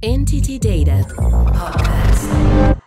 Entity Data Podcast.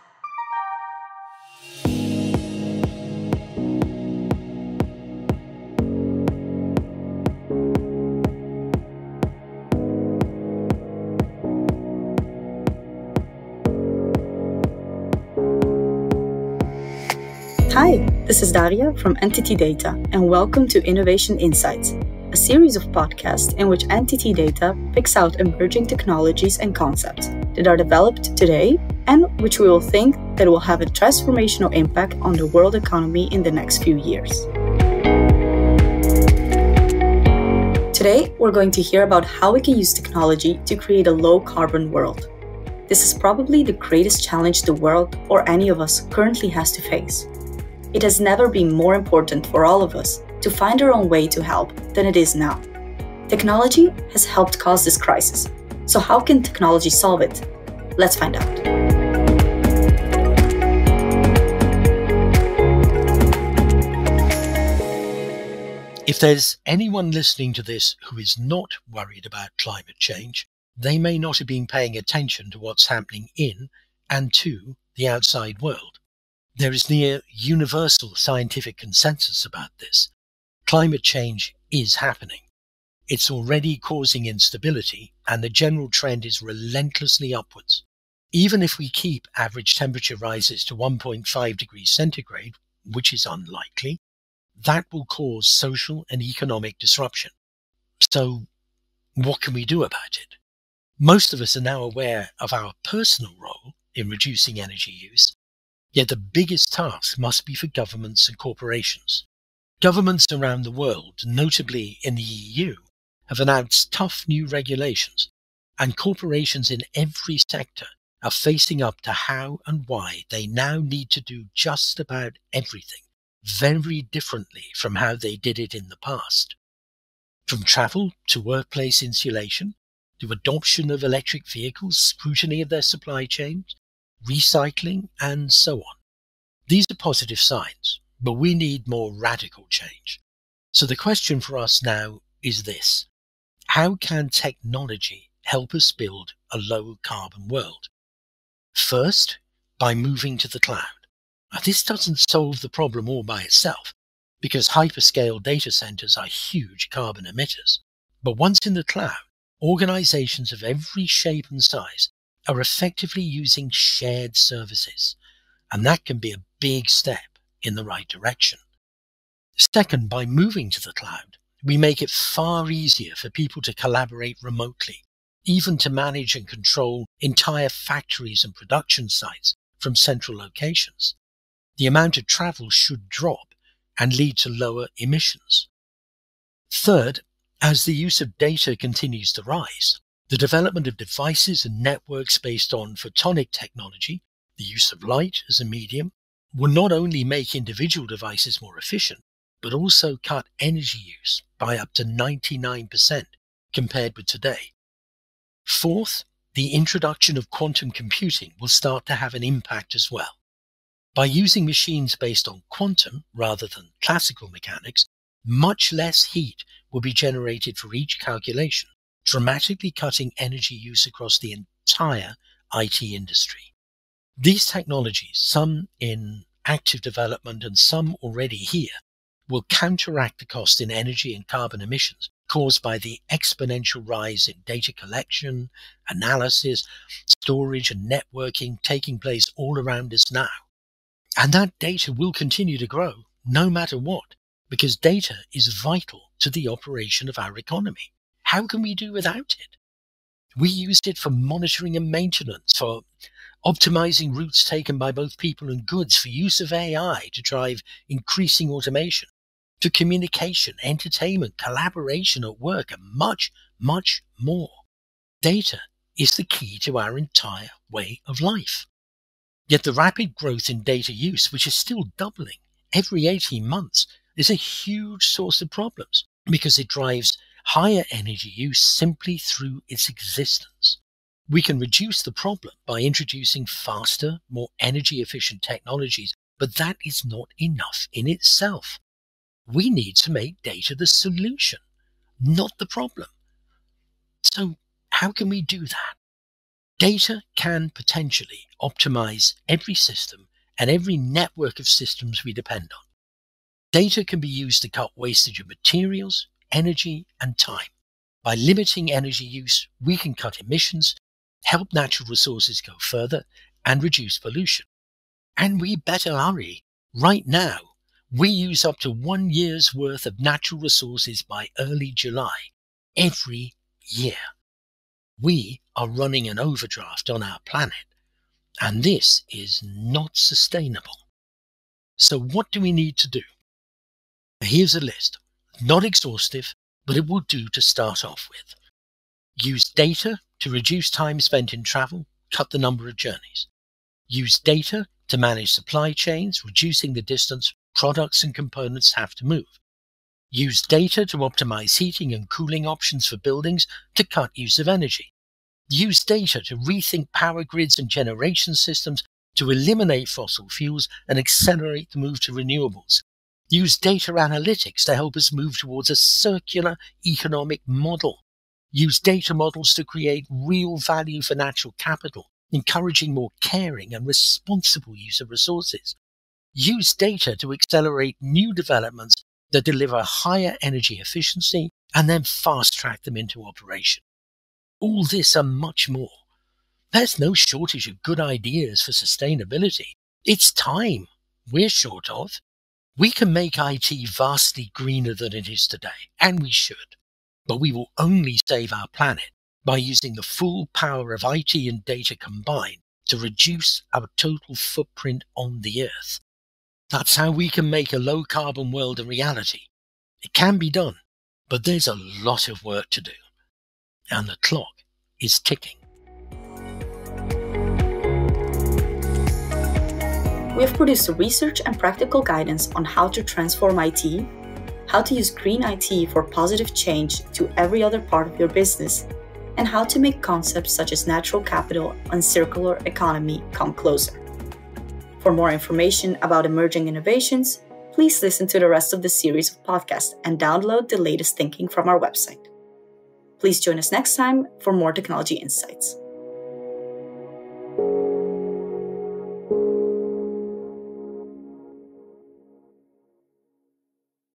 Hi, this is Daria from Entity Data, and welcome to Innovation Insights, a series of podcasts in which Entity Data picks out emerging technologies and concepts that are developed today and which we will think that will have a transformational impact on the world economy in the next few years. Today, we're going to hear about how we can use technology to create a low-carbon world. This is probably the greatest challenge the world or any of us currently has to face. It has never been more important for all of us to find our own way to help than it is now. Technology has helped cause this crisis. So how can technology solve it? Let's find out. If there's anyone listening to this who is not worried about climate change, they may not have been paying attention to what's happening in and to the outside world. There is near universal scientific consensus about this. Climate change is happening. It's already causing instability, and the general trend is relentlessly upwards. Even if we keep average temperature rises to 1.5 degrees centigrade, which is unlikely, that will cause social and economic disruption. So, what can we do about it? Most of us are now aware of our personal role in reducing energy use. Yet the biggest task must be for governments and corporations. Governments around the world, notably in the EU, have announced tough new regulations, and corporations in every sector are facing up to how and why they now need to do just about everything very differently from how they did it in the past. From travel to workplace insulation, to adoption of electric vehicles, scrutiny of their supply chains, recycling, and so on. These are positive signs, but we need more radical change. So the question for us now is this: how can technology help us build a low-carbon world? First, by moving to the cloud. Now, this doesn't solve the problem all by itself, because hyperscale data centers are huge carbon emitters. But once in the cloud, organizations of every shape and size are effectively using shared services, and that can be a big step in the right direction. Second, by moving to the cloud, we make it far easier for people to collaborate remotely, even to manage and control entire factories and production sites from central locations. The amount of travel should drop and lead to lower emissions. Third, as the use of data continues to rise, the development of devices and networks based on photonic technology, the use of light as a medium, will not only make individual devices more efficient, but also cut energy use by up to 99% compared with today. Fourth, the introduction of quantum computing will start to have an impact as well. By using machines based on quantum rather than classical mechanics, much less heat will be generated for each calculation, dramatically cutting energy use across the entire IT industry. These technologies, some in active development and some already here, will counteract the cost in energy and carbon emissions caused by the exponential rise in data collection, analysis, storage and networking taking place all around us now. And that data will continue to grow no matter what, because data is vital to the operation of our economy. How can we do without it? We use it for monitoring and maintenance, for optimizing routes taken by both people and goods, for use of AI to drive increasing automation, for communication, entertainment, collaboration at work, and much, much more. Data is the key to our entire way of life. Yet the rapid growth in data use, which is still doubling every 18 months, is a huge source of problems because it drives higher energy use simply through its existence. We can reduce the problem by introducing faster, more energy-efficient technologies, but that is not enough in itself. We need to make data the solution, not the problem. So how can we do that? Data can potentially optimize every system and every network of systems we depend on. Data can be used to cut wastage of materials, energy, and time. By limiting energy use, we can cut emissions, help natural resources go further, and reduce pollution. And we better hurry. Right now, we use up to 1 year's worth of natural resources by early July, every year. We are running an overdraft on our planet, and this is not sustainable. So what do we need to do? Here's a list. Not exhaustive, but it will do to start off with. Use data to reduce time spent in travel, cut the number of journeys. Use data to manage supply chains, reducing the distance products and components have to move. Use data to optimize heating and cooling options for buildings to cut use of energy. Use data to rethink power grids and generation systems to eliminate fossil fuels and accelerate the move to renewables. Use data analytics to help us move towards a circular economic model. Use data models to create real value for natural capital, encouraging more caring and responsible use of resources. Use data to accelerate new developments that deliver higher energy efficiency and then fast-track them into operation. All this and much more. There's no shortage of good ideas for sustainability. It's time we're short of. We can make IT vastly greener than it is today, and we should. But we will only save our planet by using the full power of IT and data combined to reduce our total footprint on the Earth. That's how we can make a low-carbon world a reality. It can be done, but there's a lot of work to do. And the clock is ticking. We have produced research and practical guidance on how to transform IT, how to use green IT for positive change to every other part of your business, and how to make concepts such as natural capital and circular economy come closer. For more information about emerging innovations, please listen to the rest of the series of podcasts and download the latest thinking from our website. Please join us next time for more technology insights.